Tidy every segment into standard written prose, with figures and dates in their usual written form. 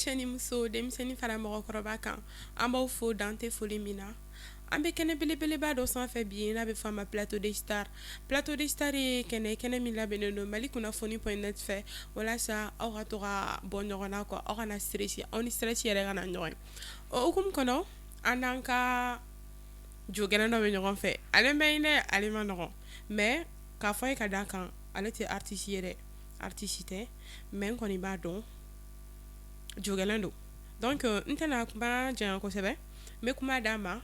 cɛ ni muso denmisɛnnin fara mɔgɔkɔrɔba kan an b'aw fo dan tɛ foli min na an bɛ kɛnɛ belebeleba dɔ sanfɛ bi n'a bɛ fɔ a ma plateau de star ye kɛnɛ min labɛnnen don Mali kunnafoni.net fɛ walasa aw ka to ka bɔ ɲɔgɔn na kɔ aw kana stress aw ni stress yɛrɛ kana ɲɔgɔn ye o hukumu kɔnɔ an n'an ka jogɛrɛ dɔ bɛ ɲɔgɔn fɛ ale mɛ hinɛ ale ma nɔgɔn mais k'a fɔ ye ka d'a kan ale tɛ artiste ye dɛ artiste tɛ mais n kɔni b'a dɔn jogɛlɛn don donc n tɛna kuma janya kosɛbɛ n bɛ kuma d'a ma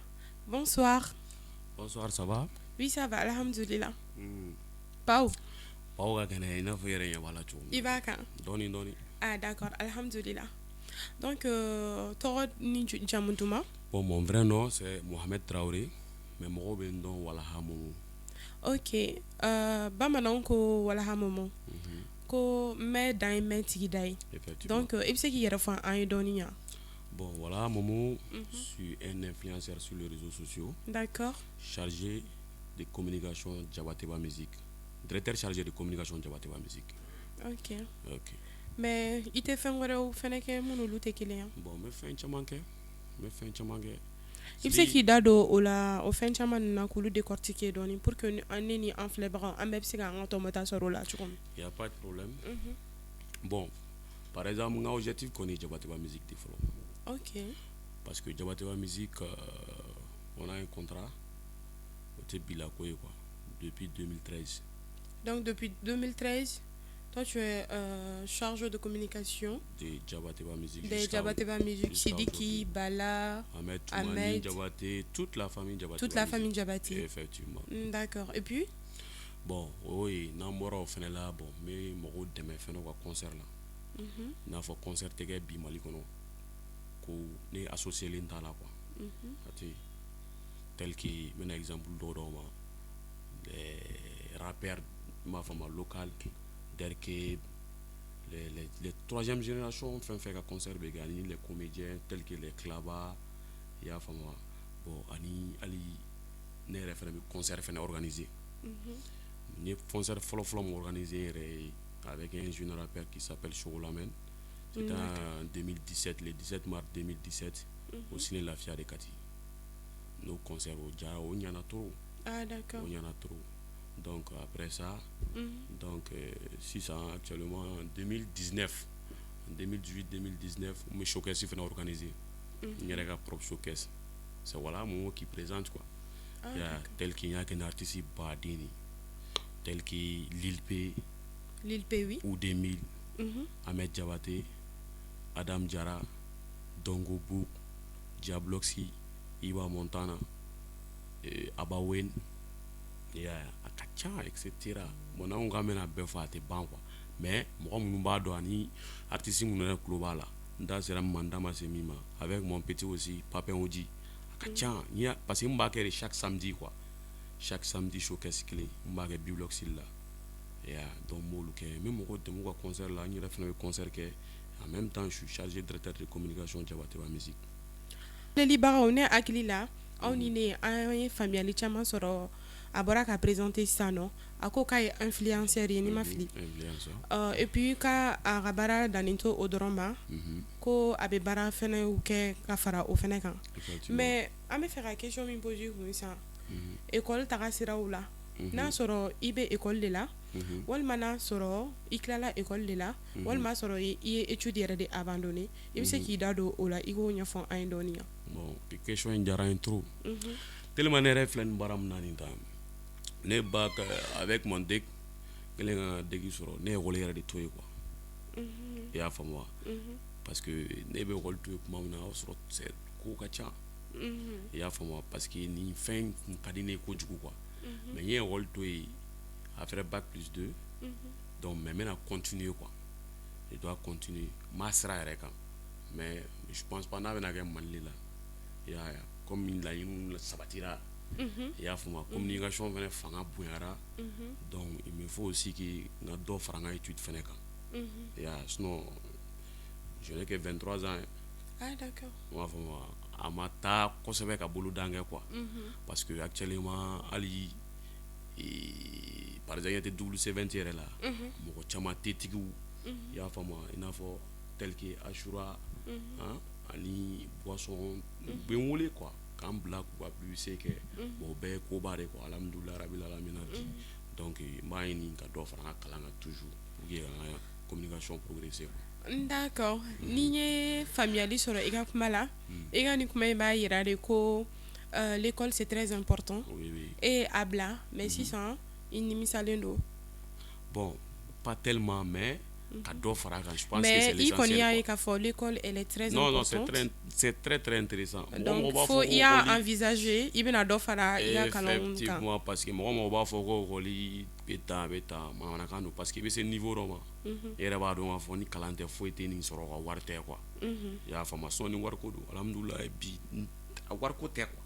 bonsoir. Bonsoir, ça va? Oui, ça va, alhamdulillah. Pau ka kɛnɛ i n'a fɔ i yɛrɛ ɲɛ b'a la cogo min. I b'a kan? Dɔɔni. Ah d'accord, alhamdulillah. Donc tɔgɔ ni jamu duman? Bon, mon vrai nom c'est Mohamed Traoré, mais mɔgɔw bɛ n dɔn Walaha Momo. Ok, bamananw ko Walaha Momo. Ko mɛ dan ye mɛ tigi da ye. Effectivement. Donc i bɛ se k'i yɛrɛ fɔ an ye dɔɔni yan? Bon, Walaha Momo, je suis un influenceur sur les réseaux sociaux. D'accord. Chargé de communication Jabateba Musique. Directeur chargé de communication Jabateba Musique. Ok. Ok. Mais i tɛ fɛn wɛrɛw fɛnɛ kɛ minnu olu tɛ kelen yan? Bon, n bɛ fɛn caman kɛ. I bɛ se k'i da don o la o fɛn caman ninnu na k'olu décortiquer dɔɔni pour que ne ni an filɛbagaw an bɛɛ bɛ se k'an ka tɔmɔta sɔrɔ o la cogo min. Il y a pas de problème. Bon, par exemple, mon objectif kɔni ye Jabateba Musique de fɔlɔ. Ok. Parce que Jabateba Musique, on a un contrat au Tebilako quoi, depuis 2013. Donc depuis 2013, toi tu es chargé de communication de Jabateba Musique. De Jabateba Musique, Sidiki, Bala, Ahmed Toumani, Jabaté, toute la famille Jabaté. Toute la famille Jabaté. Effectivement. D'accord. Et puis? Bon, oui, n'ambora au final là, bon, mais moro demain fait nos concert là. N'a fait concert tege bi Mali kono. Ko ne associé l'intala quoi. Tel qui, un exemple d'Oroma, les rappeurs ma femme local, derke les troisième génération fait un concert begani les comédiens tels que les Klaba, ya femme bon ani ali ne référé concert fait organisé. Ni concert follow organisé avec un jeune rappeur qui s'appelle Chogolamen. C'était en 2017, le 17 mars 2017, au ciné La Fia de Kati. Nos concerts au Djara, au Nyanato. Ah, d'accord. Au Nyanato. Donc, après ça, donc, si ça actuellement en 2019, en 2018-2019, mes showcases sont organisés. Il y a un propre showcase. C'est voilà, moi qui présente quoi. Il y a tel qu'il y a un artiste Badini, tel que Lil P, oui. ou 2000, Ahmed Jabaté, Adam Diarra, Dongo Bouk, Diabloxy, Iba Montana, Abawen, Akacha, etc. Mon on ramène à Befa te banque. Mais moi, mon bado ani artiste mon global là. Dans ce mandama semima avec mon petit aussi Papa Oji. Akacha, parce que m'bakere chaque samedi quoi. Chaque samedi showcase clé, m'bakere Bibloxy là. Donc moi même mon concert là, il a fait un concert que en même temps je suis chargé de directeur de communication Jabateba Musique. Le Liban on est akili la on ni an famille caman sɔrɔ a bɔra ka présenter ça non a ko k'a ye influenceur ye ni ma fili et puis ka a ka baara dannen to o dɔrɔn ma ko a bɛ baara fɛnɛ kɛ ka fara o fɛnɛ kan mais an bɛ fɛ ka question min poser kun sisan école taga siraw la n'a sɔrɔ i bɛ école de la walima n'a sɔrɔ i tilala école de la walima sɔrɔ i ye étude yɛrɛ de abandonné i bɛ se k'i da don o la i k'o ɲɛfɔ an ye dɔɔni yan. Bon, question in diyara n ye trop. Tellement ne yɛrɛ filɛ nin baara min na nin temps ne ba avec mon deck kelen ka degi sɔrɔ ne école yɛrɛ de to ye quoi. I y'a faamu wa? Parce que ne bɛ école to ye tuma min na o y'a sɔrɔ ko ka ca. I y'a faamu wa? Parce que nin fɛn kun ka di ne ye kojugu quoi. Mais n ye école to ye a fait bac plus 2. Donc mais maintenant continuer quoi. Je dois continuer. Ma sera yɛrɛ kan. Mais je pense pas n'a bɛna kɛ Mali la. Comme il a une sabatira, il y a une communication fana fanga bonyara, donc il me faut aussi que na do faranga étude fana kan. Sinon je n'ai que 23 ans. Ah d'accord. Moi vraiment amata kosɛbɛ ka bolo dange quoi. Parce que actuellement ali par exemple il y a des WC20 yɛrɛ la. Mɔgɔ caman tɛ tigiw. I y'a faamu i n'a fɔ tel que Ashura ani boisson bɛ n wele quoi k'an bila k'u ka publicité kɛ bon o bɛɛ ye koba de quoi alhamdulilayi rabil alamina bi donc n b'a ɲini ka dɔ fara n ka kalan kan toujours pour que an ka communication progresser quoi. D'accord. Ni ye faamuyali sɔrɔ i ka kuma la i ka nin kuma in b'a yira de ko l'école c'est très important Oui, oui. et a bila mais sisan i nimisalen don. Bon, pas tellement, mais à dɔ fara kan je pense que Mais c'est i l'essentiel. kɔni y'a ye Quoi. k'a fɔ l'école elle est très Non, non, importante. c'est très intéressant. Donc faut i y'a envisager i bɛna dɔ fara i ka kalanw kan. Effectivement, parce que mɔgɔ b'a fɔ ko école bɛ taa manamanakan don parce que i bɛ se niveau dɔ ma i yɛrɛ b'a dɔn k'a fɔ ni kalan tɛ foyi tɛ nin sɔrɔ ka wari tɛ quoi. I y'a faamu sɔn ni wariko don alhamdulilayi bi a wariko tɛ quoi.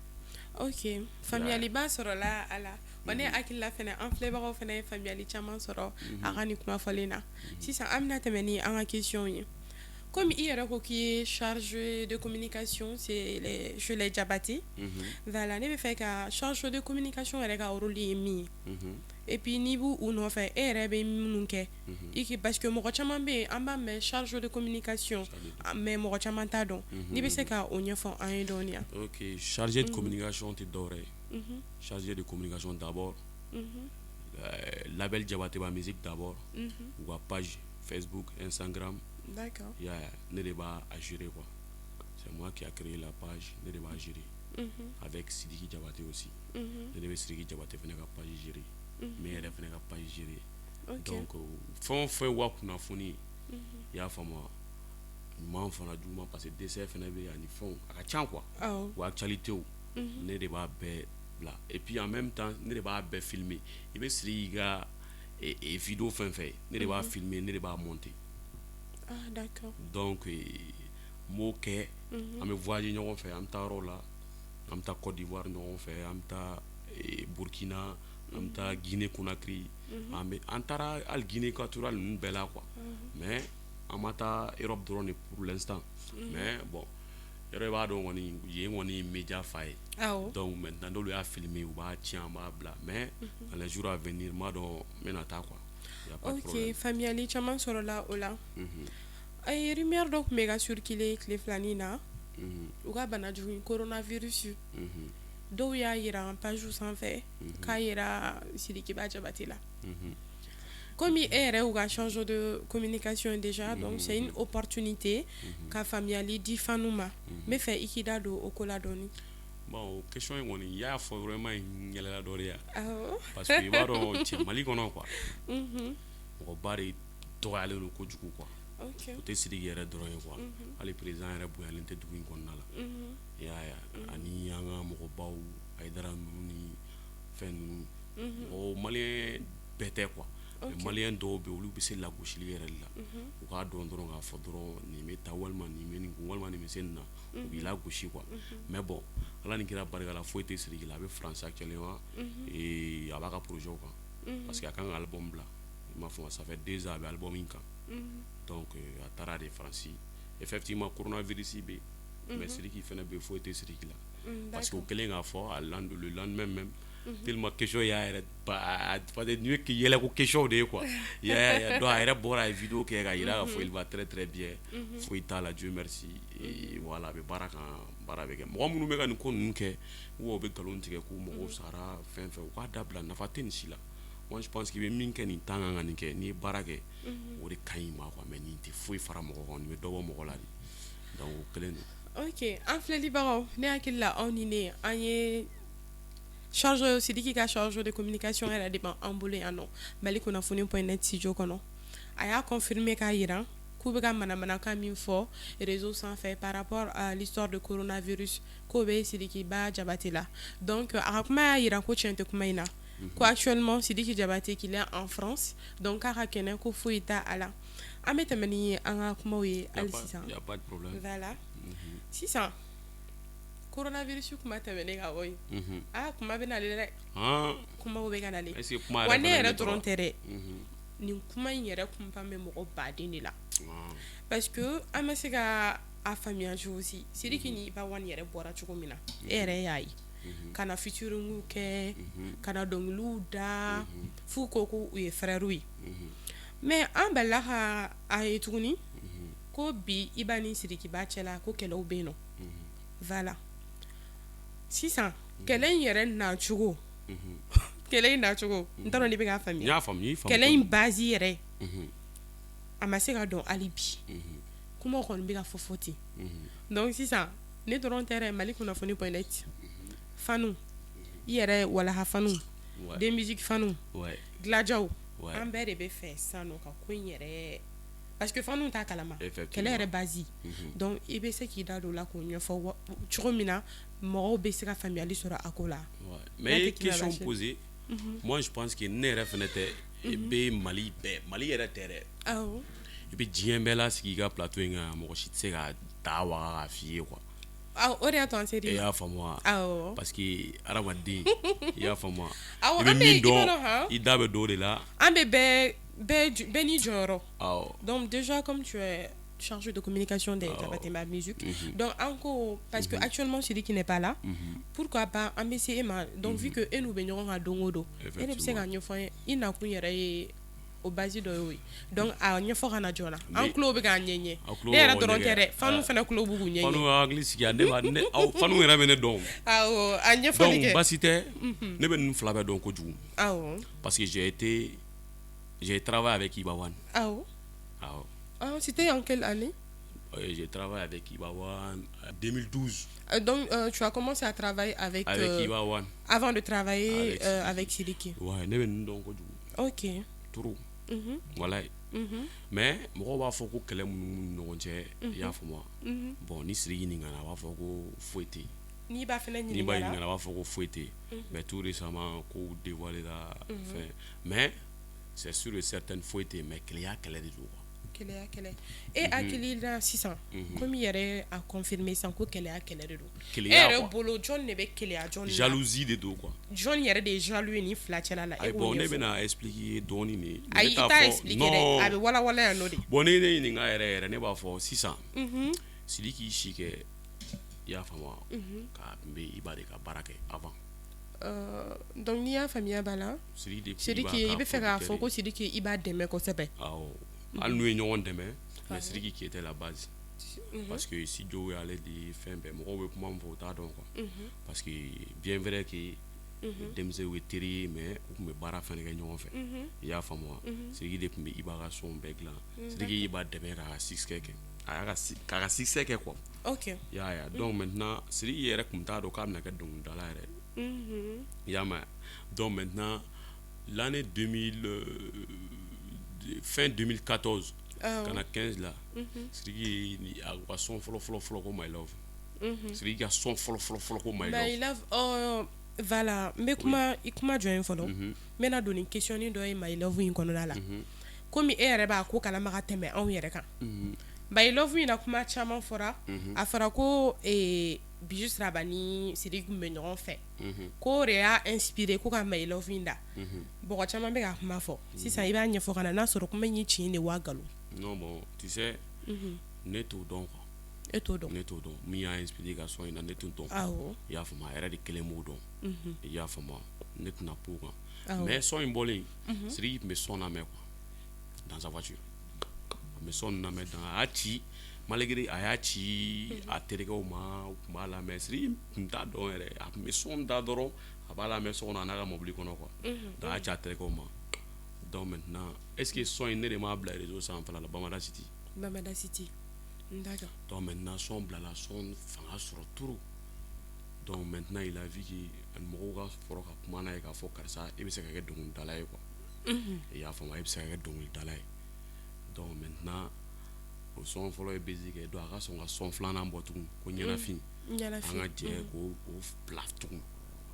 Ok, faamuyaliba sɔrɔla a la wa ne hakilila fɛnɛ an filɛbagaw fɛnɛ ye faamuyali caman sɔrɔ a ka nin kuma fɔlen na sisan an bɛna tɛmɛ ni an ka question ye comme i yɛrɛ ko k'i ye chargé de communication chez les Diabaté voilà ne bɛ fɛ ka chargé de communication yɛrɛ ka rôle ye min ye et puis n'i b'u nɔfɛ e yɛrɛ bɛ minnu kɛ parce que mɔgɔ caman bɛ yen an b'a mɛn chargé de communication mais mɔgɔ caman t'a dɔn n'i bɛ se ka o ɲɛfɔ an ye dɔɔni yan. Ok, chargé de communication tɛ dɔwɛrɛ ye chargé de communication d'abord label Diabaté musique d'abord ou ka page Facebook Instagram. D'accord. Ne de b'a gérer quoi. C'est moi qui a créé la page, ne de b'a gérer. Avec Sidiki Diabaté aussi. Ne de bɛ Sidiki Diabaté fɛnɛ ka page gérer. Mais yɛrɛ fɛnɛ ka page gérer. Donc fɛn o fɛn wa kunnafoni i y'a faamu ɲuman fana juguman parce que dessert fɛnɛ bɛ ani fɛnw a ka ca quoi. Wa actualité ne de b'a bɛɛ bila et puis en même temps ne de b'a bɛɛ filmer i bɛ siri i ka vidéo fɛn fɛn ne de b'a filmer ne de b'a monter. Ah, d'accord. Donc m'o kɛ an bɛ voyager ɲɔgɔn fɛ an bɛ taa yɔrɔ la an bɛ taa Côte d'Ivoire ɲɔgɔn fɛ an bɛ taa Burkina an bɛ taa Guinée Conakry an taara hali Guinée Équatoriale ninnu bɛɛ la quoi mais an ma taa Europe dɔrɔn de pour l'instant mais bon yɔrɔ i b'a dɔn kɔni yen kɔni ye média fa ye donc maintenant n'olu y'a filmer u b'a tiɲɛ an b'a bila mais dans les jours à venir n b'a dɔn n bɛna taa quoi. Ok, faamuyali caman sɔrɔla o la a ye rumeur dɔ tun bɛ ka circuler tile filanin na u ka bana jugu coronavirus dɔw y'a yira en page sanfɛ k'a yira Sidikiba Diabaté la comme e yɛrɛ y'u ka chargé de communication déjà donc c'est une opportunité ka faamuyali di fanu ma n bɛ fɛ i k'i da don o ko la dɔɔni. Bon o question in kɔni i y'a fɔ vraiment yɛlɛla dɔ de ya parce que i b'a dɔn cɛ Mali kɔnɔ quoi mɔgɔba de dɔgɔyalen don kojugu quoi o tɛ Sidiki yɛrɛ dɔrɔn ye quoi hali président yɛrɛ bonyalen tɛ dugu in kɔnɔna la i y'a ye ani an ka mɔgɔbaw Hayidara ninnu ni fɛn ninnu o maliyɛn bɛɛ tɛ quoi mais maliyɛn dɔw bɛ yen olu bɛ se lagosili yɛrɛ de la u k'a dɔn dɔrɔn k'a fɔ dɔrɔn nin bɛ taa walima nin bɛ nin kun walima nin bɛ se nin na u b'i lagosi quoi mais bon ala ni kira barika la foyi tɛ Sidiki la a bɛ France actuellement a b'a ka projet kan parce que a kan ka album bila i m'a fɔ ça fait 2 ans a bɛ album in kan donc a taara de France effectivement coronavirus bɛ yen mais Sidiki fɛnɛ bɛ yen foyi tɛ Sidiki la parce que o kɛlen k'a fɔ le lendemain même tellement question y'a yɛrɛ parce que nin ye yɛlɛ ko question de ye quoi donc a yɛrɛ bɔra a ye vidéo kɛ ka yira k'a fɔ il va très très bien foyi t'a la Dieu merci voilà a bɛ baara kan baara bɛ kɛ mɔgɔ minnu bɛ ka nin ko ninnu kɛ ou bɛ nkalon tigɛ k'u mɔgɔw sara fɛn fɛn u k'a dabila nafa tɛ nin si la moi je pense qu'il bɛ min kɛ nin temps kan ka nin kɛ n'i ye baara kɛ o de ka ɲi ma quoi mais nin tɛ foyi fara mɔgɔ kan nin bɛ dɔ bɔ mɔgɔ la de donc o kelen don. Ok an filɛlibagaw ne hakili la aw ni ne an ye chargé Sidiki ka chargé de communication yɛrɛ de b'an bolo yan nɔ Mali kunnafoni.net studio kɔnɔ a y'a confirmer k'a yira k'u bɛ ka manamanakan min fɔ réseau sanfɛ par rapport à l'histoire de coronavirus k'o bɛ Sidikiba Diabaté la donc a ka kuma y'a yira ko tiɲɛ tɛ kuma in na ko actuellement Sidiki Diabaté qu'il est en France donc k'a ka kɛnɛ ko foyi t'a a la an bɛ tɛmɛ ni an ka kumaw ye hali sisan y a pas de problème voilà sisan coronavirus kuma tɛmɛnen ka bɔ yen kuma bɛ nale dɛ kumaw bɛ ka nale wa ne yɛrɛ dɔrɔn tɛ dɛ nin kuma in yɛrɛ kunpan bɛ mɔgɔ baden de la parce que an bɛ se ka a faamuya cogo si Sidiki ni Iba One yɛrɛ bɔra cogo min na e yɛrɛ y'a ye ka na featuring kɛ ka na dɔnkiliw da f'u ko ko u ye frères ye mais an balila ka a ye tuguni ko bi i b'a ni Sirikiba cɛla ko kɛlɛw bɛ yen nɔ voilà sisan kɛlɛ in yɛrɛ nacogo kɛlɛ in nacogo n t'a dɔn n'i bɛ k'a faamuya. n y'a faamu kɛlɛ in base yɛrɛ a ma se ka dɔn hali bi kumaw kɔni bɛ ka fɔ ten donc sisan ne dɔrɔn tɛ dɛ Mali kunnafoni point net fanu i yɛrɛ walaha fanu de musique fanu dilajaw an bɛɛ de bɛ fɛ sisan nɔ ka ko in yɛrɛ parce que fanu t'a kalama kɛlɛ yɛrɛ base donc i bɛ se k'i da don o la k'o ɲɛfɔ cogo min na mɔgɔw bɛ se ka faamuyali sɔrɔ a ko la. mais i ye question posée moi je pense que ne yɛrɛ fɛnɛ tɛ i bɛ Mali bɛɛ Mali yɛrɛ tɛ dɛ i bɛ diɲɛ bɛɛ lasigi i ka plateau in kan mɔgɔ si tɛ se ka ta waga k'a f'i ye quoi. o de y'a to an ser'i ma. i y'a faamu wa parce que hadamaden i y'a faamu wa i bɛ min dɔn i da bɛ don o de la. an bɛ bɛɛ n'i jɔyɔrɔ donc déjà comme tu es chargé de communication de Tabatema Musique donc en ko parce que actuellement Sidiki n'est pas là pourquoi pas an bɛ se e ma donc vu que e n'u bɛ ɲɔgɔn kan don o don e de bɛ se ka ɲɛfɔ an ye i nakun yɛrɛ ye o base dɔ ye o ye donc a ɲɛfɔ ka na joona an tulo bɛ k'a ɲɛɲɛ ne yɛrɛ dɔrɔn tɛ dɛ fanu fana tulo b'u ɲɛɲɛ fanu hakili sigi a ne fanu yɛrɛ bɛ ne dɔn awɔ a ɲɛfɔli kɛ donc basi tɛ ne bɛ ninnu fila bɛɛ dɔn kojugu parce que j'ai travaillé avec Ibawan. C'était en quelle année? J'ai travaillé avec Ibawan en 2012. Donc, tu as commencé à travailler avec Ibawan. Avant de travailler avec Sidiki. Ouais, ne bɛ ninnu dɔn kojugu. Ok. Trop. Voilà. Mais mɔgɔw b'a fɔ ko kɛlɛ minnu ɲɔgɔn cɛ i y'a faamu wa bon ni Sidiki ɲininkana a b'a fɔ ko foyi tɛ yen. N'i b'a fɛnɛ ɲininkana n'i b'a ɲininkana a b'a fɔ ko foyi tɛ yen mais tout récemment kow dévoilé la fɛn mais c'est sûr et certain foyi tɛ yen mais kɛlɛya kɛlɛ de don quoi. Kɛlɛya kɛlɛ e hakili la sisan komi yɛrɛ a confirmé sisan ko kɛlɛya kɛlɛ de don e yɛrɛ bolo jɔn de bɛ kɛlɛya jɔn na jalousie de don quoi jɔn yɛrɛ de ye jaloux ye ni fila cɛla la ayi bon ne bɛna expliquer dɔɔni de ayi i t'a expliquer dɛ a bɛ walawala yan nɔ de bon ni ne ɲininka yɛrɛ ne b'a fɔ sisan Sidiki si kɛ i y'a faamu wa ka tun bɛ Iba de ka baara kɛ avant donc n'i y'a faamuya b'a la Sidiki i bɛ fɛ k'a fɔ ko Sidiki i b'a dɛmɛ kosɛbɛ awɔ hali n'u ye ɲɔgɔn dɛmɛ mais Sidiki qui était la base parce que studio y'ale de fɛn bɛɛ mɔgɔw bɛ kuma min fɔ o t'a dɔn quoi parce que bien vrai que denmisɛnw ye teri ye mais u tun bɛ baara fɛnɛ kɛ ɲɔgɔn fɛ i y'a faamu wa Sidiki de tun bɛ Iba ka son bɛɛ dilan Sidiki Iba dɛmɛ k'a ka succès kɛ k'a ka succès kɛ quoi ok y'a ye donc maintenant Sidiki yɛrɛ tun t'a dɔn k'a bɛna kɛ dɔnkilidala yɛrɛ i y'a mɛn donc maintenant l'année 2000 fin 2014 kana 15 la Sidiki a ka son fɔlɔ ko My Love Sidiki ka son fɔlɔ ko My Love voilà n bɛ kuma jɔ yen fɔlɔ n bɛna don ni questionnin dɔ ye My Love in kɔnɔna la komi e yɛrɛ b'a ko kalama ka tɛmɛ anw yɛrɛ kan My Love in na kuma caman fɔra a fɔra ko Bijou Siraba ni Sidiki tun bɛ ɲɔgɔn fɛ ko de y'a inspiré ko ka My Love in da mɔgɔ caman bɛ ka kuma fɔ sisan i b'a ɲɛfɔ ka na n'a sɔrɔ kuma in ye tiɲɛ de wa nkalon non bon tu sais ne t'o dɔn quoi e t'o dɔn ne t'o dɔn min y'a inspiré ka son in na ne t'o dɔn i y'a faamu a yɛrɛ de kelen b'o dɔn i y'a faamu ne tɛna po kan mais son in bɔlen Sidiki tun bɛ son lamɛn quoi dans sa voiture a bɛ son lamɛn a y'a ci malgré a y'a ci a terikɛw ma u tun b'a lamɛn Sidiki tun t'a dɔn yɛrɛ a tun bɛ son da dɔrɔn a b'a lamɛn so kɔnɔ a n'a ka mobili kɔnɔ quoi donc a y'a ci a terikɛw ma donc maintenant est ce que son in ne de m'a bila réseau sanfɛla la Bamada City d'accord donc maintenant son bilala son fanga sɔrɔ trop donc maintenant il a vu que mɔgɔw ka fɔra ka kuma n'a ye k'a fɔ karisa e bɛ se ka kɛ dɔnkilidala ye quoi i y'a faamu e bɛ se ka kɛ dɔnkilidala ye donc maintenant o son fɔlɔ ye basique kɛ donc a ka sɔn ka son filanan bɔ tugun ko ɲɛnafin an ka jɛ k'o bila tugun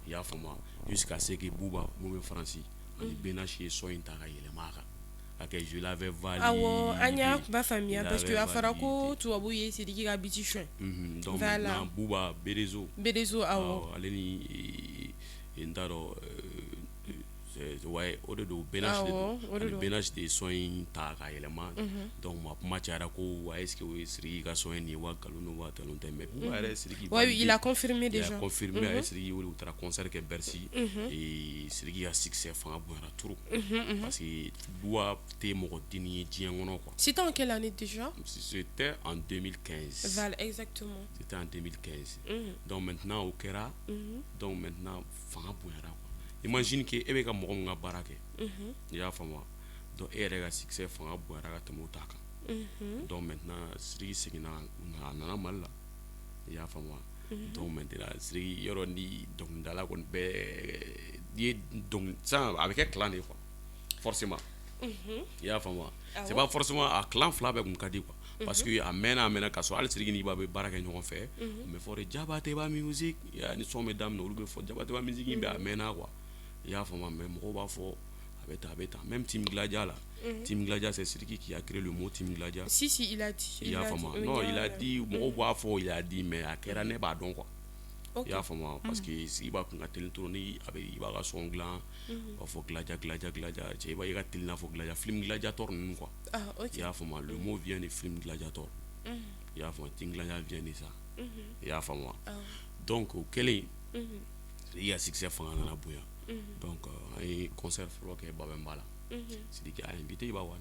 i y'a faamu jusqu'à ce que Buba mun bɛ Faransi ani Benachi ye son in ta ka yɛlɛma a kan a kɛ Je l'avais validé awɔ an y'a kuma faamuya parce que a fɔra ko tubabu ye Sidiki ka biti suɲɛ donc maintenant Buba Berezo awɔ ale ni n t'a dɔn ouais o de do benach o de de do. benach de son in ta ka yɛlɛma donc ma kuma cayara ko wa est ce que o ye Sidiki ka son ni wa galon no wa talon tɛ mais pour yɛrɛ Sidiki Ouais, il a confirmé déjà. il a confirmé a ye Sidiki wele u taara concert kɛ Bercy et Sidiki ka succès fanga bonyana trop parce que duwa tɛ mɔgɔ denni ye diɲɛ kɔnɔ quoi. C'était en quelle année déjà? C'était en 2015. Voilà, exactement. C'était en 2015. Donc maintenant au kɛra donc maintenant fanga bonyana quoi. Imagine que e bɛ ka mɔgɔ min ka baara kɛ i y'a faamu donc e yɛrɛ ka succès fanga bonyana ka tɛmɛ o ta kan donc maintenant Sidiki seginna a nana Mali la i y'a faamu donc maintenant Sidiki yɔrɔ ni dɔnkilidala kɔni bɛɛ n'i ye dɔnkili sisan a bɛ kɛ clan de ye quoi forcément i y'a faamu c'est pas forcément a clan fila bɛɛ kun ka di quoi parce que a mɛnna ka sɔrɔ hali Sidiki ni Iba bɛ baara kɛ ɲɔgɔn fɛ o bɛ fɔ de Jabateba music ni son bɛ daminɛ olu bɛ fɔ Jabateba music in bɛ a mɛnna quoi i y'a faamu mais mɔgɔw b'a fɔ a bɛ tan même Team Gladia là Team Gladia c'est Sidiki qui a créé le mot Team Gladia. Si il a dit. Il a faamu non il a dit mɔgɔw b'a fɔ il a dit mais a kɛra ne b'a dɔn quoi. I y'a faamu parce que Iba kun ka teli trop ni a bɛ Iba ka son dilan b'a fɔ Gladia cɛ Iba i ka teli n'a fɔ Gladia film Gladiator ninnu quoi. I y'a faamu le mot vient de film Gladiator. I y'a faamu Team Gladia vient de ça. I y'a faamu donc o kɛlen i ka succès fanga nana bonya donc an ye concert fɔlɔ kɛ Babemba la Sidiki a invité Iba One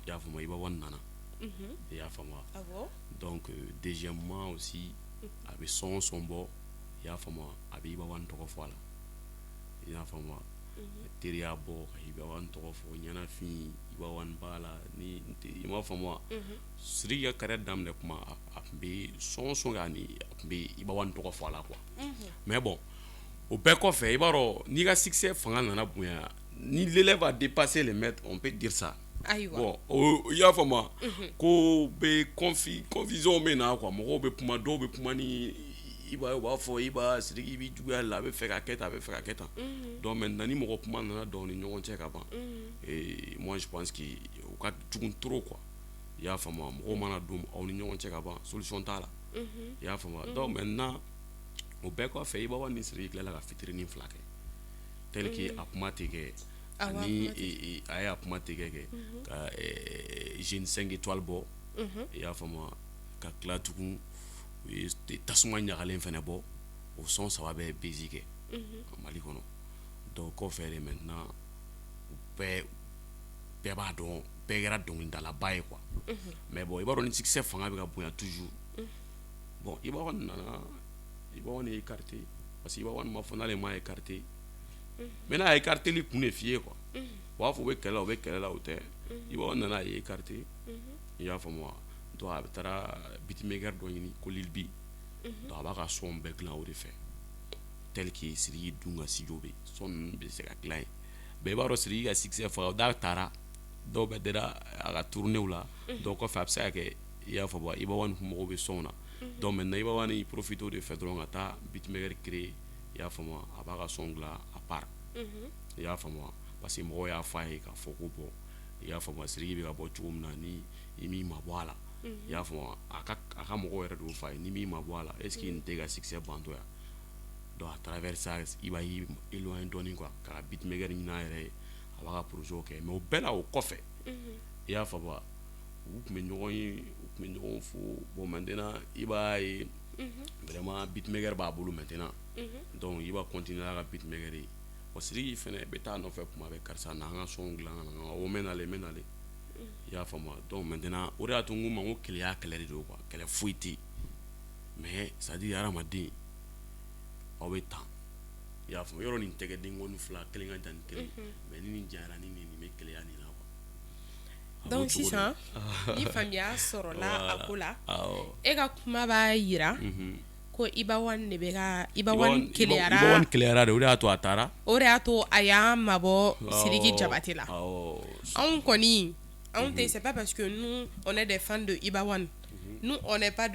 i y'a faamu Iba One nana i y'a faamu donc deuxièmement aussi a bɛ son bɔ i y'a faamu a bɛ Iba One tɔgɔ fɔ a la i y'a faamu teriya bɔ ka Iba One tɔgɔ fɔ ɲɛnafin Iba One b'a la ni i m'a faamu Sidiki ka carrière daminɛ kuma a tun bɛ son kɛ ani a tun bɛ Iba One tɔgɔ fɔ a la quoi mais bon au bɛɛ kɔfɛ i b'a dɔn n'i ka succès fanga nana bonya ni l'élève a dépassé les maîtres on peut dire ça. Bon i y'a faamu ko bɛ confusion bɛ na quoi mɔgɔw bɛ kuma dɔw bɛ kuma ni Iba u b'a fɔ Iba Sidiki bɛ juguya la a bɛ fɛ ka kɛ tan a bɛ fɛ ka kɛ tan donc maintenant ni mɔgɔ kuma nana don ni ɲɔgɔn cɛ ka ban et moi je pense que u ka jugu trop quoi i y'a faamu mɔgɔw mana don aw ni ɲɔgɔn cɛ ka ban solution t'a la i y'a faamu donc maintenant o bɛɛ kɔfɛ Iba One ni Sidiki tilala ka fitiri fila kɛ tel que a kuma tɛ kɛ ani a ye a kuma tɛ kɛ ka Jeune 5 étoiles bɔ i y'a faamu ka tila tugun u ye tasuma ɲagalen fɛnɛ bɔ o son saba bɛɛ bezi kɛ Mali kɔnɔ donc kɔfɛ de maintenant bɛɛ b'a dɔn bɛɛ kɛra dɔnkilidalaba ye quoi mais bon i b'a dɔn ni succès fanga bɛ ka bonya toujours bon Iba One nana Iba One ye écarté parce que Iba One ma fɔ n'ale ma écarté mais n'a écarté li kun de f'i ye quoi u b'a fɔ u bɛ kɛlɛ la o tɛ Iba One nana a ye écarté i y'a faamu donc a taara beatmaker dɔ ɲini ko Lil B donc a b'a ka son bɛɛ dilan o de fɛ tel que Sidiki dun ka studio bɛ son ninnu bɛ se ka dilan yen mais i b'a dɔn Sidiki ka succès fanga da taara dɔw bɛ dira a ka tournéw la donc kɔfɛ a bɛ se ka kɛ i y'a faamu Iba One kun mago bɛ son na donc maintenant Iba One i profite o de fɛ dɔrɔn ka taa beatmaker créer i y'a faamu a b'a ka son dilan à part i y'a faamu parce que mɔgɔw y'a fɔ a ye k'a fɔ ko bɔn i y'a faamu Sidiki bɛ ka bɔ cogo min na ni i m'i mabɔ a la i y'a faamu a ka mɔgɔw yɛrɛ de y'o fɔ a ye ni m'i mabɔ a la est ce que nin tɛ ka succès bantɔ yan donc à travers ça Iba y'i éloigné dɔɔni quoi ka beatmaker ɲini a yɛrɛ ye a b'a ka projet kɛ mais o bɛɛ la o kɔfɛ i y'a faamu u tun bɛ ɲɔgɔn fo bon maintenant Iba ye vraiment beatmaker b'a bolo maintenant donc Iba continuer a ka beatmaker ye bon Sidiki fɛnɛ bɛ taa nɔfɛ kuma bɛɛ karisa na an ka son dilan o mɛn nale i y'a faamu donc maintenant o de y'a to n ko ma n ko kɛlɛ de don quoi kɛlɛ foyi tɛ yen mais c'est à dire hadamaden aw bɛ tan i y'a faamu yɔrɔ nin tɛgɛden kɔni fila kelen ka jan ni kelen mais ni nin janyara ni nin bɛ kɛlɛya nin na quoi donc sisan ni faamuya sɔrɔla a ko la e ka kuma b'a yira ko Iba One de bɛ ka Iba One keleyara de o de y'a to a taara o de y'a to a y'an mabɔ Sidiki Jabate la anw kɔni anw tɛ c'est pas parce que nous on est des fans de Iba One nous on n'est pas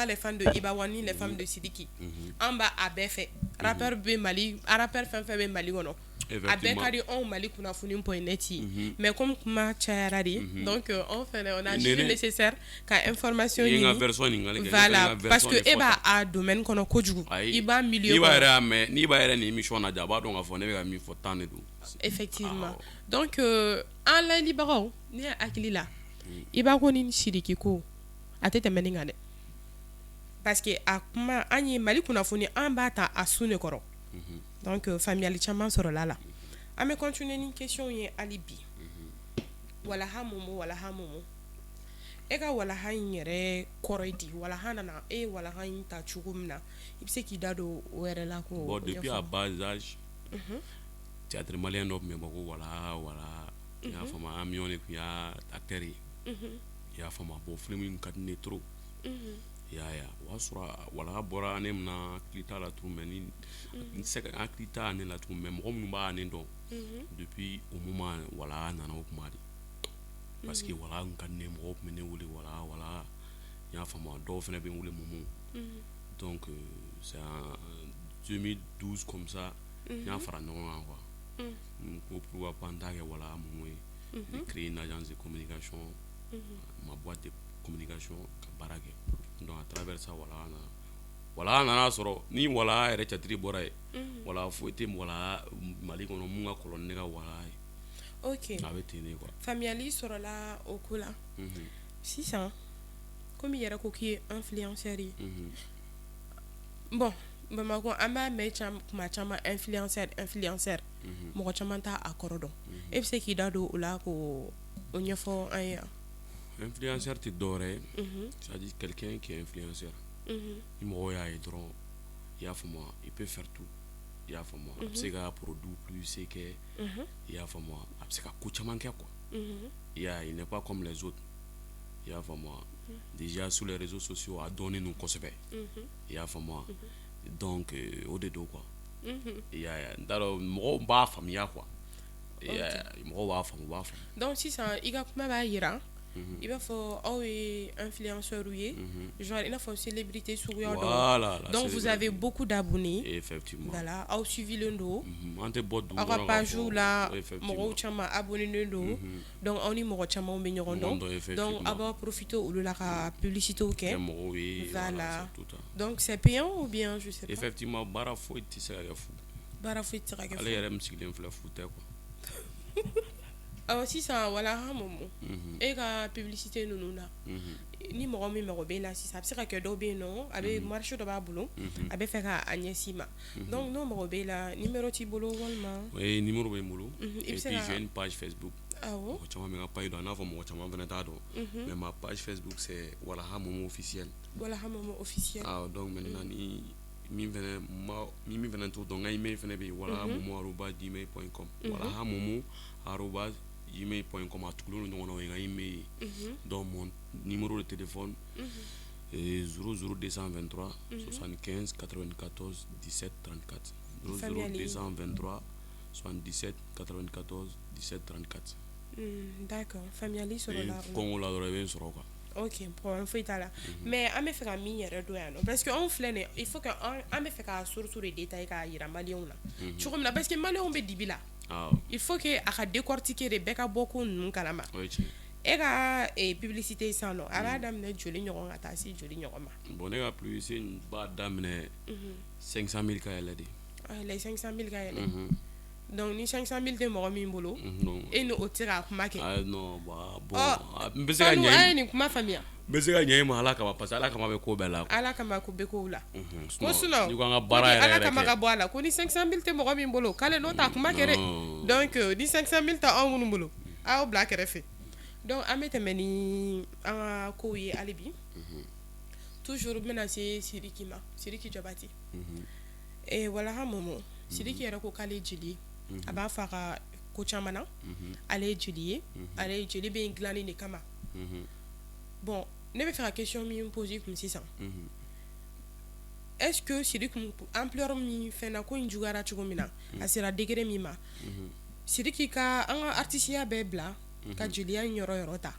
les fans de Ibawan ni les fans de Sidiki an b'a a bɛɛ fɛ rappeur bɛ Mali rappeur fɛn fɛn bɛ Mali kɔnɔ a bɛɛ ka di anw Mali kunnafoni point net ye mais comme kuma cayara de donc on a jugé nécessaire ka information ɲini voilà parce que e b'a a domaine kɔnɔ kojugu i b'a milieu n'i b'a yɛrɛ ni émission lajɛ a b'a dɔn k'a fɔ ne bɛ ka min fɔ tan de don effectivement donc an layɛlibagaw ne hakili la i b'a ko ni Sidiki ko a tɛ tɛmɛ nin kan dɛ parce que a kuma an ye Mali kunnafoni an b'a ta a sun de kɔrɔ donc faamuyali caman sɔrɔla la an bɛ continuer ni question ye hali bi walaha momo e ka walaha in yɛrɛ kɔrɔ ye di walaha nana e walaha in ta cogo min na i bɛ se k'i da don o yɛrɛ la ko bon depuis à bas âge théâtre malien dɔ tun bɛ bɔ ko walaha i y'a faamu Amion de tun y'a acteur ye i y'a faamu bon film in ka di ne trop o y'a sɔrɔ walaha bɔra ne mina hakili t'a la tugun mais ni n tɛ se ka hakili t'a ne la tugun mais mɔgɔ minnu b'a ne dɔn depuis au moment walaha nana o kuma de parce que walaha kun ka di ne mɔgɔw tun bɛ ne wele walaha i y'a faamu dɔw fana bɛ n wele Momo donc c'est en 2012 comme ça n y'a fara ɲɔgɔn kan quoi ko pourquoi pas n t'a kɛ walaha Momo ye de créer une agence de communication ma boîte de communication ka baara kɛ donc à travers ça walaha nana sɔrɔ ni walaha yɛrɛ cɛtiri bɔra ye walaha foyi tɛ walaha Mali kɔnɔ mun ka kɔrɔ ni ne ka walaha ye ok a bɛ ten de quoi faamuyali sɔrɔla o ko la sisan komi i yɛrɛ ko k'i ye influenceur ye bon Bamako an b'a mɛn kuma caman influenceur mɔgɔ caman t'a a kɔrɔ dɔn e bɛ se k'i da don o la k'o ɲɛfɔ an ye influenceur tɛ dɔwɛrɛ ye c'est-à-dire quelqu'un qui est influenceur ni mɔgɔw y'a ye dɔrɔn i y'a faamu il peut faire tout i y'a faamu a bɛ se ka produit publicité kɛ i y'a faamu a bɛ se ka ko caman kɛ quoi il n'est pas comme les autres i y'a faamu déjà sur les réseaux sociaux a dɔnnen don kosɛbɛ i y'a faamu donc o de don quoi i y'a ye n t'a dɔn mɔgɔw b'a faamuya quoi mɔgɔw b'a faamu donc sisan i ka kuma b'a jira i b'a fɔ aw ye influenceur ye genre i n'a fɔ célébrité suguya dɔ donc vous avez beaucoup d'abonnés effectivement voilà aw suivilen don an tɛ bɔ dugu aw ka page la mɔgɔw caman abonnés don donc aw ni mɔgɔ caman bɛ ɲɔgɔn dɔn donc aw b'a profiter olu la ka publicité kɛ mɔgɔw ye voilà donc c'est payant ou bien je sais pas effectivement baara foyi tɛ se ka kɛ fu baara foyi tɛ se ka kɛ fu ale yɛrɛ min sigilen filɛ fu tɛ quoi sisan walaha Momo e ka publicité ninnu na ni mɔgɔ min mago b'e la sisan a bɛ se ka kɛ dɔw bɛ yen nɔ a bɛ marché dɔ b'a bolo a bɛ fɛ k'a ɲɛsin ma donc n'o mago b'e la numéro t'i bolo walima numéro bɛ n bolo et puis j'ai une page Facebook mɔgɔ caman bɛ n ka page dɔn a n'a fɔ mɔgɔ caman fana t'a dɔn mais ma page Facebook c'est walaha Momo officiel donc maintenant ni min fana t'o dɔn n ka email fana bɛ yen walahamomo@gmail.com walahamomo@gmail.com a tugulen don ɲɔgɔn na o ye n ka email ye donc mon numéro de téléphone 00223 75 94 17 34 00223 77 94 17 34 d'accord faamuyali sɔrɔla kɔngɔ la dɔrɔn i bɛ n sɔrɔ quoi ok problème foyi t'a la mais an bɛ fɛ ka min yɛrɛ dɔn yan nɔ parce que anw filɛ nin il faut que an bɛ fɛ ka source de détailler k'a jira maliyɛnw na cogo min na parce que maliyɛnw bɛ dibi la il faut que a ka décortiquer de bɛɛ ka bɔ ko ninnu kalama e ka publicité sisan nɔ a b'a daminɛ joli ɲɔgɔn ka taa se joli ɲɔgɔn ma bon ne ka publicité b'a daminɛ 500 000 ka yɛlɛ de les 500 000 ka yɛlɛ donc ni 500 000 tɛ mɔgɔ min bolo e ni o tɛ se k'a kuma kɛ non bon n bɛ se ka ɲɛ a ye nin kuma faamuya n bɛ se ka ɲɛ i ma ala kama parce que ala kama bɛ ko bɛɛ la ala kama ko bɛ kow la ko sinon ni ko an ka ko baara ni yɛrɛ ala yɛrɛ kama kɛ ka bɔ a la ko ni 500 000 tɛ mɔgɔ min bolo k'ale n'o t'a kuma kɛ dɛ donc ni 500 000 tɛ anw minnu bolo a y'o bila kɛrɛfɛ donc an bɛ tɛmɛ ni an ka kow ye hali bi toujours n bɛna se Sidiki ma Sidiki Jabate walaha Momo Sidiki yɛrɛ ko k'ale ye jeli ye a b'a fɔ a ka ko caman na ale ye jeli ye ale ye jeli bɛ yen dilanni de kama bon ne bɛ fɛ ka question min poser kun sisan est-ce que Sidiki ampleur min fɛn na ko in juguyara cogo min na a sera degré min ma Sidiki ka an ka artisiya bɛɛ bila ka jeliya yɔrɔ ta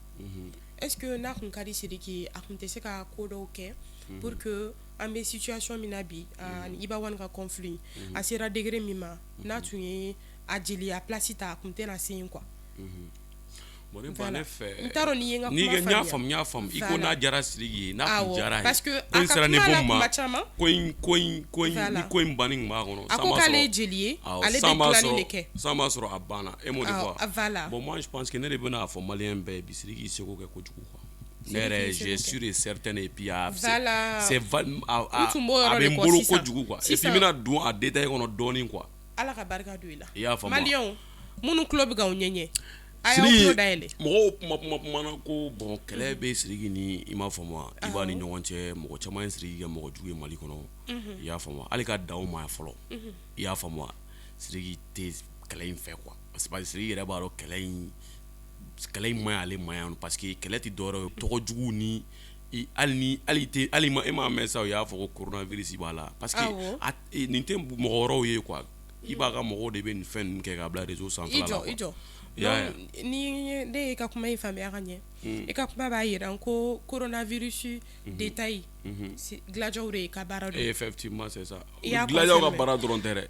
est-ce que n'a kun ka di Sidiki a kun tɛ se ka ko dɔw kɛ pour que an bɛ situation min na bi ani Iba Wan ka conflit a sera degré min ma n'a tun ye a jeliya place ta a kun tɛ na se yen quoi. Bon, ne ba ne fɛ n'i ye n y'a faamu i ko n'a jara Sidiki ye n'a kun jara ye parce que a ka kuma la kuma caman ni ko in banni tun b'a kɔnɔ a ko k'ale ye jeli ye ale bɛ dilanni de kɛ san b'a sɔrɔ a banna e m'o de fɔ bon moi je pense que ne de bɛna fɔ maliyɛn bɛɛ bi Sidiki seko kɛ kojugu quoi ne yɛrɛ j'ai sûr et certain et puis a bɛ n bolo kojugu quoi et puis n bɛna don a détail kɔnɔ dɔɔnin quoi Ala ka barika don i la i y'a faamu maliyɛnw minnu tulo bɛ k'aw ɲɛɲɛ a y'aw tulo dayɛlɛ mɔgɔw kumana ko bon kɛlɛ bɛ Sidiki ni i m'a faamu i b'a ni ɲɔgɔn cɛ mɔgɔ caman ye Sidiki kɛ mɔgɔ jugu ye Mali kɔnɔ i y'a faamu hali ka dan o ma fɔlɔ i y'a faamu Sidiki tɛ kɛlɛ in fɛ quoi parce que Sidiki yɛrɛ b'a dɔn kɛlɛ in man ɲi ale ma yan parce que kɛlɛ tɛ dɔwɛrɛ ye tɔgɔ jugu ni hali e m'a mɛn sa u y'a fɔ ko coronavirus b'a la parce que nin tɛ mɔgɔ wɛrɛw ye quoi i b'a ka mɔgɔw de bɛ nin fɛn ninnu kɛ k'a bila réseau sanfɛla la i jɔ ni ne ye ka kuma in faamuya ka ɲɛ i ka kuma b'a jira ko coronavirus détail Gladiaw de ye ka baara dɔn effectivement c'est ça Gladiaw ka baara dɔrɔn tɛ dɛ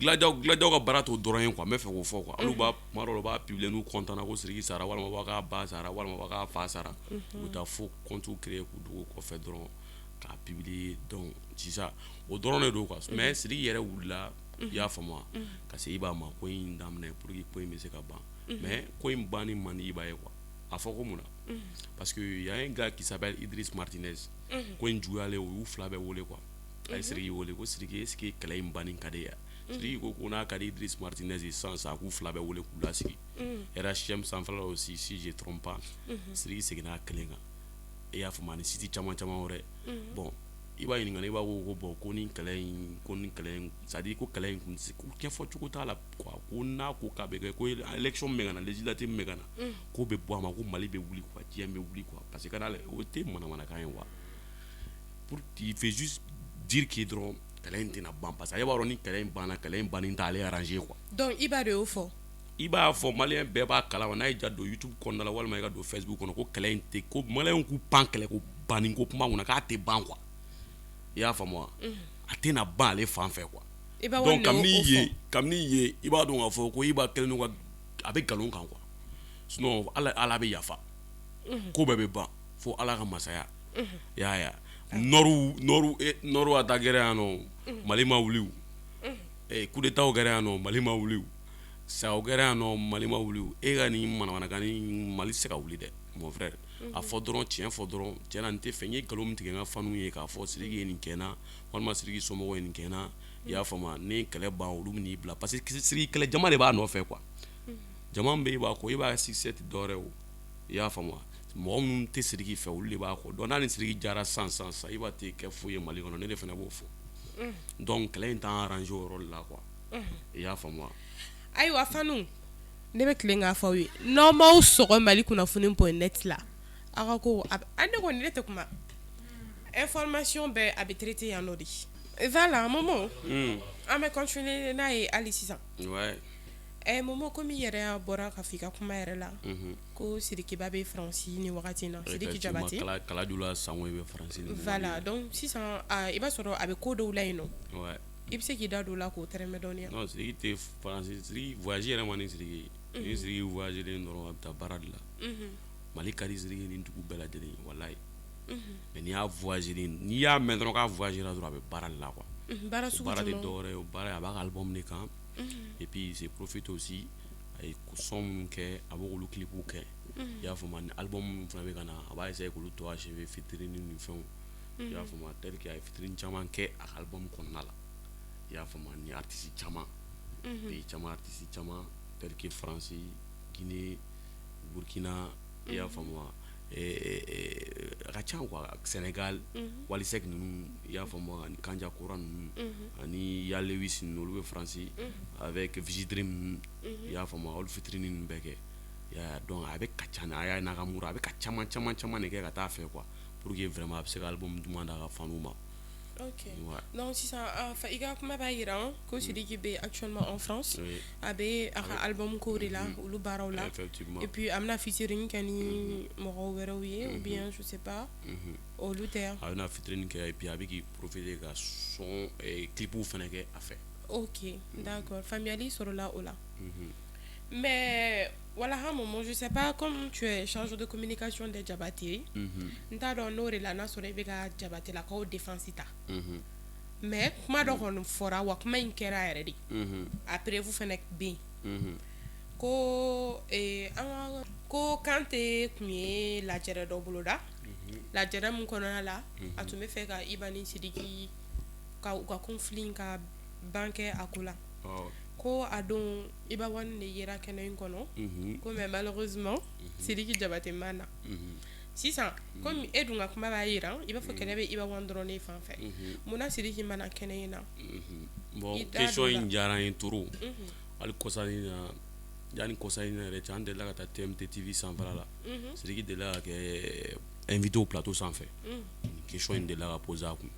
Gladiaw ka baara t'o dɔrɔn ye quoi n bɛ fɛ k'o fɔ quoi olu b'a kuma dɔw la u b'a publier n'u content na ko Sidiki sara walima u b'a k'a ba sara walima u b'a k'a fa sara u bɛ taa fo compte créer k'u dogo kɔfɛ dɔrɔn k'a publier donc sisan o dɔrɔn de don quoi mais Sidiki yɛrɛ wulila i y'a faamu ka se Iba ma ko in daminɛ pour que ko in bɛ se ka ban mais ko in banni man di Iba ye quoi a fɔ ko mun na parce que y a un gars qui s'appelle Idriss Martinez ko in juguyalen o y'u fila bɛɛ wele quoi a ye Sidiki wele ko Sidiki est-ce que kɛlɛ in banni ka di yan Sidiki ko n'a ka di Idriss Martinez ye sisan a k'u fila bɛɛ wele k'u lasigi RHM sanfɛla aussi si je trompe pas Sidiki seginna a kelen kan i y'a faamu ani site caman wɛrɛ bon i b'a ɲininka i b'a ko bon ko ni kɛlɛ in c'est à dire ko kɛlɛ in kun ko ɲɛfɔ cogo t'a la quoi ko n'a ko k'a bɛ kɛ ko élection bɛ ka na législative bɛ ka na ko bɛ bɔ a ma ko Mali bɛ wuli quoi diɲɛ bɛ wuli quoi parce que kana o tɛ manamanakan ye quoi pour il fait juste dire que dɔrɔn kɛlɛ in tɛna ban parce que ale b'a dɔn ni kɛlɛ in banna kɛlɛ in banni t'ale arranger quoi donc Iba de y'o fɔ i b'a fɔ maliyɛn bɛɛ b'a kalama n'a ye ja don YouTube kɔnɔna la walima i ka don Facebook kɔnɔ ko kɛlɛ in tɛ ko maliyɛnw k'u pan kɛlɛ ko banni ko kuma kunna k'a tɛ ban quoi i y'a faamu wa a tɛna ban ale fan fɛ quoi donc kabini ye i b'a dɔn k'a fɔ ko Iba kɛlen don ka a bɛ nkalon kan quoi sinon ala bɛ yafa ko bɛɛ bɛ ban fo Ala ka masaya i y'a ye nɔriw attaquera yan nɔ Mali ma wuli coup d'état kɛra yan nɔ Mali ma wuli saw kɛra yan nɔ Mali ma wuli e ka nin manamanakan ni Mali tɛ se ka wuli dɛ mon frère a fɔ dɔrɔn tiɲɛ fɔ dɔrɔn tiɲɛ na n tɛ fɛ n ye nkalon min tigɛ n ka faniw ye k'a fɔ Sidiki ye nin kɛ n na walima Sidiki somɔgɔw ye nin kɛ n na i y'a faamu ni kɛlɛ ban olu bɛ n'i bila parce que Sidiki kɛlɛ jama de b'a nɔfɛ quoi jama min bɛ i b'a kɔ i b'a succès tɛ dɔwɛrɛ o i y'a faamu mɔgɔ minnu tɛ Sidiki fɛ olu de b'a kɔ donc n'a ni Sidiki jara sisan i b'a tɛ kɛ foyi ye Mali kɔnɔ ne de fana b'o fɔ donc kɛlɛ in t'an arranger o yɔrɔ de la quoi i y'a faamu ayiwa fanu ne bɛ tilen k'a fɔ aw ye n'aw m'aw sɔgɔ Mali kunnafoni.net la a ka ko ne kɔni ne tɛ kuma information bɛɛ a bɛ traiter yan nɔ de voilà Momo an bɛ continuer n'a ye hali sisan Momo komi i yɛrɛ bɔra ka f'i ka kuma yɛrɛ la ko Sidikiba bɛ Faransi ni wagati in na Sidiki Jabate Kalajula Sango bɛ Faransi voilà donc sisan i b'a sɔrɔ a bɛ ko dɔw la yen nɔ i bɛ se k'i da don o la k'o tɛrɛmɛ dɔɔnin non Sidiki tɛ Faransi Sidiki voyage yɛrɛ man di Sidiki ni Sidiki voyage len dɔrɔn a bɛ taa baara de la Mali ka di Sidiki ni dugu bɛɛ lajɛlen ye walayi mais n'i y'a voyage n'i y'a mɛn dɔrɔn k'a voyage la dɔrɔn a bɛ baara de la quoi baara de dɔwɛrɛ ye o baara a b'a ka album de kan et puis il se profite aussi a ye son minnu kɛ a b'olu clipw kɛ i y'a faamu ni album minnu fana bɛ ka na a b'a essayer k'olu to achever featuring ni fɛnw i y'a faamu tel que a ye featuring caman kɛ a ka album kɔnɔna la i y'a faamu ni artiste caman pays caman artiste caman tel que France Guinée Burkina i y'a faamu a ka ca quoi Sénégal Wally Seck ninnu i y'a faamu ani Kanja Kora ninnu ani Ya Lewis ninnu olu bɛ France avec Vigi Dream ninnu i y'a faamu olu featuring ninnu bɛɛ kɛ donc a bɛ ka ca a y'a n'a ka mura a bɛ ka caman de kɛ ka taa fɛ quoi pour que vraiment a bɛ se ka album duman d'a ka faniw ma Ok. Ouais. Donc si ça il y a kuma ba yira ko Sidiki be actuellement en France Oui. abe aka album ko de la ou baraw la Effectivement. et puis amna featuring kani mo wéro ye ou bien je sais pas au Luther. A bɛna fitinin kɛ et puis a bɛ k'i profiter ka son clipw fɛnɛ kɛ a fɛ. Ok, d'accord. Familiali sur là ou là. Mais voilà, un moment, je sais pas, comme tu es chargé de communication de Djabati, n'ta don no la na sore be ka Djabati la ko défense ta. Mais kuma do kon fora wa kuma in kera yɛrɛ de. Après vous fenek bien. Ko ko Kante kun ye lajɛrɛ dɔ boloda. Lajɛrɛ mun kɔnɔna la, a tun bɛ fɛ ka Ibani Sidiki ka u ka conflit ka banque a ko la. Ko a don Iba Wan ne yera kɛnɛ in kɔnɔ. Ko mais malheureusement Sidiki Diabaté mana. Sisan comme e dun ka kuma b'a yira i b'a fɔ kɛnɛ bɛ Iba Wan dɔrɔn de fan fɛ. Munna Sidiki mana kɛnɛ in na? Bon question in diyara n ye trop. Hali kɔsani na yani kɔsani na yɛrɛ cɛ an delila ka taa TMT TV sanfɛla la. Sidiki delila ka kɛ invité au plateau sanfɛ. Question in delila ka poser a kun.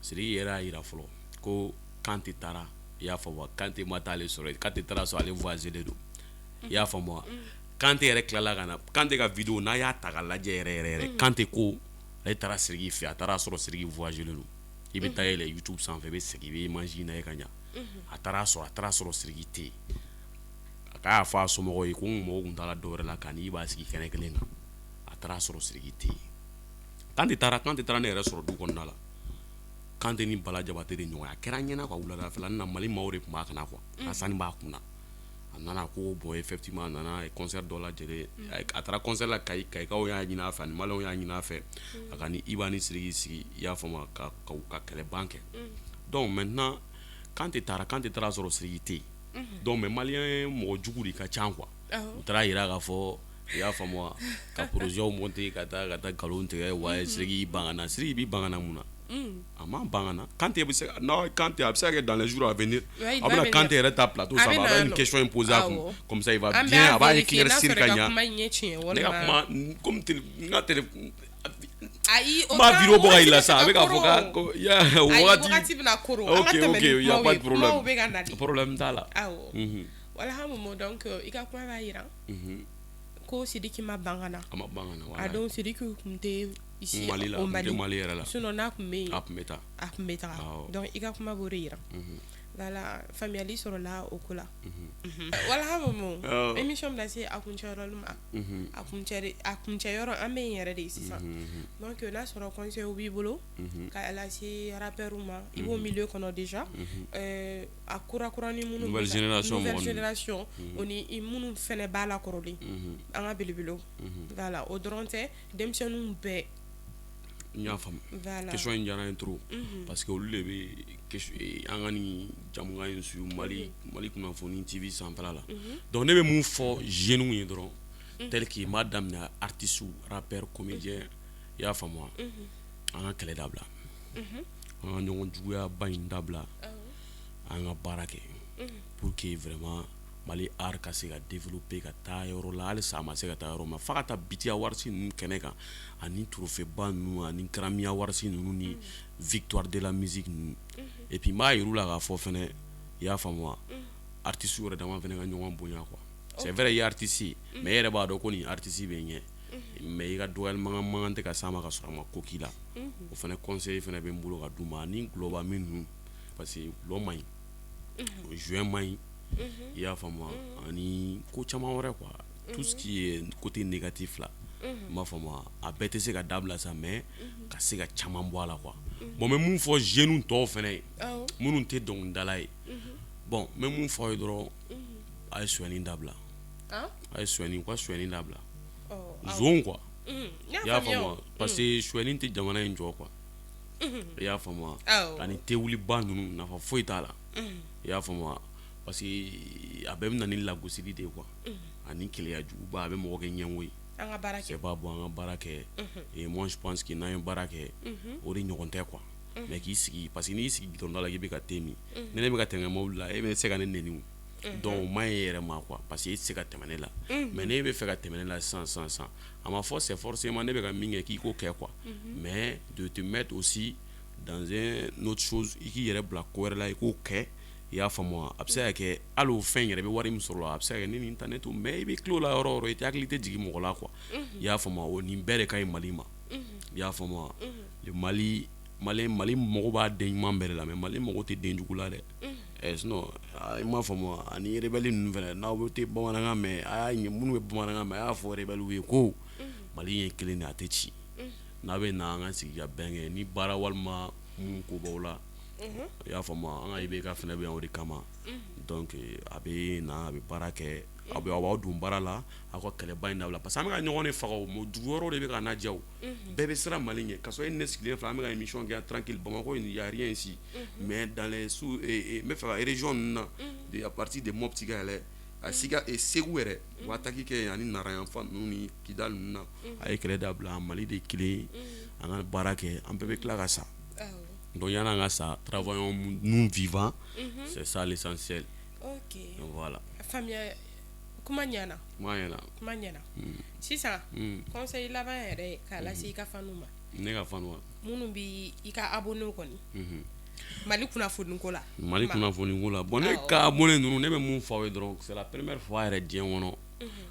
Sidiki yɛrɛ y'a yira fɔlɔ ko Kante taara i y'a faamu wa Kante ma taa ale sɔrɔ Kante taara sɔrɔ ale voyagé de don i y'a faamu wa Kante yɛrɛ tilala ka na Kante ka vidéo n'a y'a ta ka lajɛ yɛrɛ Kante ko ale taara Sidiki fɛ a taara sɔrɔ Sidiki voyagé de don i bɛ taa yɛlɛ YouTube sanfɛ i bɛ segin i bɛ image in lajɛ ka ɲa a taara sɔrɔ Sidiki tɛ yen a k'a fɔ a somɔgɔw ye ko n mɔgɔw tun taara dɔwɛrɛ la ka n'i b'a sigi kɛnɛ kelen kan a taara sɔrɔ Sidiki tɛ yen Kante taara ne yɛrɛ sɔrɔ du kɔnɔna la Kante ni Bala Diabaté de ɲɔgɔn a kɛra ɲɛna quoi wuladafɛla na Mali maaw de tun b'a kana quoi Asani b'a kunna a nana ko bon effectivement a nana concert dɔ lajɛlen a taara concert la Kayikaw y'a ɲini a fɛ ani Maliyɛnw y'a ɲini a fɛ a ka ni Iba ni Sidiki sigi i y'a faamu ka kɛlɛban kɛ donc maintenant Kante taara sɔrɔ Sidiki tɛ yen donc mais Maliyɛn mɔgɔ jugu de ka ca quoi u taara yira k'a fɔ i y'a faamu wa ka projets monter ka taa nkalon tigɛ wa Sidiki bangana Sidiki b'i bangana mun na a ma bangana Kante bɛ se Kante a bɛ se ka kɛ dans les jours à venir a bɛna Kante yɛrɛ ta plateau sanfɛ a bɛ une question in poser a kun comme ça il va bien a b'a éclaircir ka ɲa ne ka kuma comme n ka téléphone n b'a vidéo bɔ ka yira sa a bɛ k'a fɔ ko wagati bɛna koron ok il y a pas de problème t'a la wala ha moment donc i ka kuma b'a yira ko Sidiki ma bangana a ma bangana a don Sidiki kun tɛ ici Mali la Mali yɛrɛ la sinon n'a kun bɛ yen a kun bɛ taa donc i ka kuma b'o de yira voilà faamuyali sɔrɔla o ko la wala ha moment émission bɛna se a kuncɛ yɔrɔ ma a kuncɛ yɔrɔ an bɛ yen yɛrɛ de sisan donc n'a sɔrɔ conseil b'i bolo ka lase rappeurs ma i b'o milieu kɔnɔ déjà a kura ni minnu nouvelle génération o ni minnu fɛnɛ b'a la kɔrɔlen an ka belebelew voilà o dɔrɔn tɛ denmisɛnninw bɛɛ n y'a faamu question in diyara n ye trop parce que olu de bɛ an ka nin jamukan in su Mali kunnafoni TV sanfɛla la donc ne bɛ mun fɔ jeunes ye dɔrɔn tel que m'a daminɛ artistes rappeurs comédiens i y'a faamu wa an ka kɛlɛ dabila an ka ɲɔgɔn juguya ba in dabila an ka baara kɛ pour que vraiment Mali art ka se ka développer ka taa yɔrɔ la halisa a ma se ka taa yɔrɔ ma f'a ka taa biti awards ninnu kɛnɛ kan ani trophée ba ninnu ani Grammy awards ninnu ni victoire de la musique ninnu et puis n b'a yir'u la k'a fɔ fɛnɛ i y'a faamu wa artistes yɛrɛ dama fɛnɛ ka ɲɔgɔn bonya quoi c'est vrai i ye artiste ye mais e yɛrɛ b'a dɔn ko nin artiste bɛ ɲɛ mais i ka dɔgɔyali mankan tɛ ka s'a ma ka sɔrɔ a ma ko k'i la o fɛnɛ conseil fɛnɛ bɛ n bolo ka d'u ma ani gulɔba min ninnu parce que gulɔ man ɲi juin man ɲi i y'a faamu ani ko caman wɛrɛ quoi tout ce qui est côté négatif là n b'a faamu a bɛɛ tɛ se ka dabila sa mais ka se ka caman bɔ a la quoi bon n bɛ mun fɔ jeunes tɔw fɛnɛ ye minnu tɛ dɔnkilidala ye bon n bɛ mun fɔ aw ye dɔrɔn a ye sonyani dabila a ye sonyani u ka sonyani dabila zon quoi i y'a faamu parce que sonyani tɛ jamana in jɔ quoi i y'a faamu ani tewuliba ninnu nafa foyi t'a la i y'a faamu parce que a bɛɛ bɛ na ni lagosili de quoi ani keleya juguba a bɛ mɔgɔ kɛ ɲɛngo ye c'est pas bon an ka baara kɛ et moi je pense que n'an ye baara kɛ o de ɲɔgɔn tɛ quoi mais k'i sigi parce que n'i sigi gitɔrɔnda la k'i bɛ ka te min ni ne bɛ ka tɛmɛ mobili la e bɛ se ka ne nɛni donc o man ɲi e yɛrɛ ma quoi parce que e tɛ se ka tɛmɛ ne la mais n'e bɛ fɛ ka tɛmɛ ne la sisan a ma fɔ c'est forcément ne bɛ ka min kɛ k'i k'o kɛ quoi mais de te mettre aussi dans un autre chose i k'i yɛrɛ bila ko wɛrɛ la i k'o kɛ i y'a faamu a bɛ se ka kɛ hali o fɛn yɛrɛ bɛ wari min sɔrɔ la a bɛ se ka kɛ ni nin ta ne to mais i bɛ tila o la yɔrɔ o yɔrɔ i tɛ hakili tɛ jigin mɔgɔ la quoi i y'a faamu o nin bɛɛ de ka ɲi Mali ma i y'a faamu Mali mɔgɔ b'a den ɲuman bɛɛ de la mais Mali mɔgɔ tɛ den jugu la dɛ sinon i m'a faamu ani rebelle ninnu fɛnɛ n'aw bɛ tɛ bamanankan mɛn a y'a minnu bɛ bamanankan mɛn a y'a fɔ rebelle ye ko Mali ye kelen de a tɛ ci n'a bɛ na an ka sigi ka bɛn kɛ ni baara walima mun ko b'aw la i y'a faamu an ka IBK fɛnɛ bɛ yan o de kama donc a bɛ na a bɛ baara kɛ a b'aw don baara la aw ka kɛlɛba in dabila parce que an bɛ ka ɲɔgɔn de faga o dugu wɛrɛw de bɛ ka na diya o bɛɛ bɛ siran Mali ɲɛ kasɔrɔ e ni ne sigilen filɛ an bɛ ka émission kɛ tranquille Bamakɔ il y a rien ici mais dans les sous n bɛ fɛ ka région ninnu na à partir de Mopti ka yɛlɛ a Siga Segu yɛrɛ u b'a attaque kɛ ani Narayanfan ninnu ni Kidal ninnu na a ye kɛlɛ dabila Mali de kelen an ka baara kɛ an bɛɛ bɛ tila ka sa donc y'an ka sa travaillons nous vivants c'est ça l'essentiel. Ok. Donc voilà. Famiya kuma ɲɛna sisan conseil laban yɛrɛ k'a lase i ka fanu ma ne ka fanu wa minnu bɛ i ka abonné kɔni Mali kunnafoni ko la bon ne ka abonné ninnu ne bɛ mun fɔ aw ye dɔrɔn c'est la première fois yɛrɛ diɲɛ kɔnɔ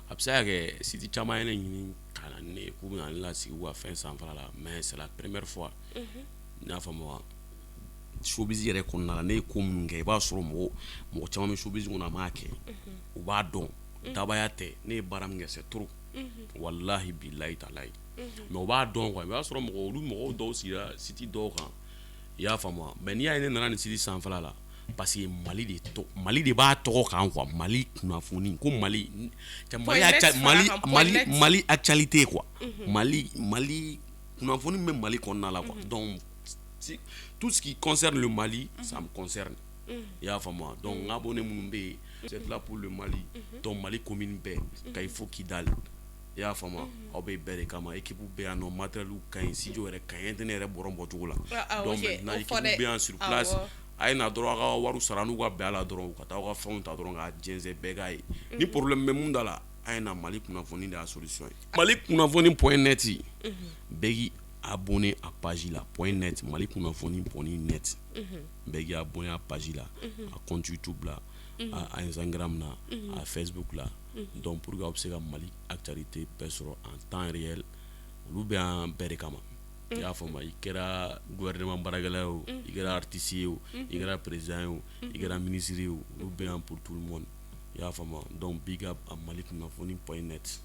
a bɛ se ka kɛ site caman ye ne ɲini ka na ne k'u bɛna ne lasigi u ka fɛn sanfɛla la mais c'est la première fois n y'a faamu wa showbiz yɛrɛ kɔnɔna la ne ye ko minnu kɛ i b'a sɔrɔ mɔgɔ caman bɛ showbiz kɔnɔ a m'a kɛ u b'a dɔn dabaya tɛ ne ye baara min kɛ c'est trop wallahi billahi talahi mais u b'a dɔn quoi i b'a sɔrɔ olu mɔgɔw dɔw sigira site dɔw kan i y'a faamu mais n'i y'a ye ne nana nin site sanfɛla la parce que Mali de b'a tɔgɔ kan quoi Mali kunnafoni ko Mali actualité quoi Mali kunnafoni bɛ Mali kɔnɔna la quoi donc tout ce qui concerne le Mali ça me concerne i y'a faamu donc n ka abonné minnu bɛ yen c'est là pour le Mali donc Mali commune bɛɛ Kayifo Kidal i y'a faamu aw bɛ bɛɛ de kama équipe bɛ yan nɔ matériel ka ɲi studio yɛrɛ ka ɲi internet yɛrɛ bɔrɔn bɔcogo la donc maintenant équipe bɛ yan sur place a ye na dɔrɔn a ka wariw sara n'u ka bɛn a la dɔrɔn u ka taa aw ka fɛnw ta dɔrɔn k'a jɛnsɛn bɛɛ k'a ye ni problème bɛ mun da la a ye na Mali kunnafoni de y'a solution ye Mali kunnafoni point net bɛɛ k'i abonné à page la point net Mali kunnafoni point net bɛɛ k'i abonné à page la a compte YouTube la a Instagram na a Facebook la donc pour que aw bɛ se ka Mali actualité bɛɛ sɔrɔ en temps réel olu bɛ yan bɛɛ de kama i y'a faamu i kɛra gouvernement baarakɛla ye o i kɛra artiste ye o i kɛra président ye o i kɛra ministre ye o olu bɛ yan pour tout le monde i y'a faamu donc big up à Mali kunnafoni point net.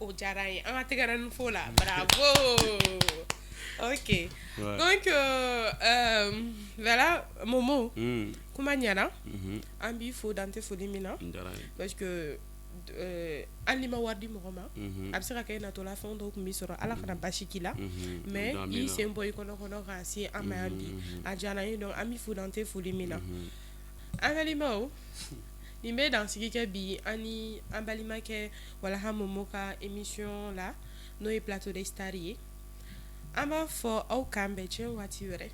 O diyara an ye an ka tɛgɛrɛ ni fo la bravo ok donc voilà Momo kuma ɲɛna an b'i fo dan tɛ foli min na parce que hali n'i ma wari di mɔgɔ ma a bɛ se ka kɛ natɔla fɛn dɔw tun b'i sɔrɔ ala kana basi k'i la mais i sen bɔ i kɔnɔ k'a se an ma yan bi a diyara an ye donc an b'i fo dan tɛ foli min na an balimaw nin bɛ dansigi kɛ bi ani an balimakɛ Walaha Momo ka émission la n'o ye plateau des stars ye an b'a fɔ aw k'an bɛn cɛ waati wɛrɛ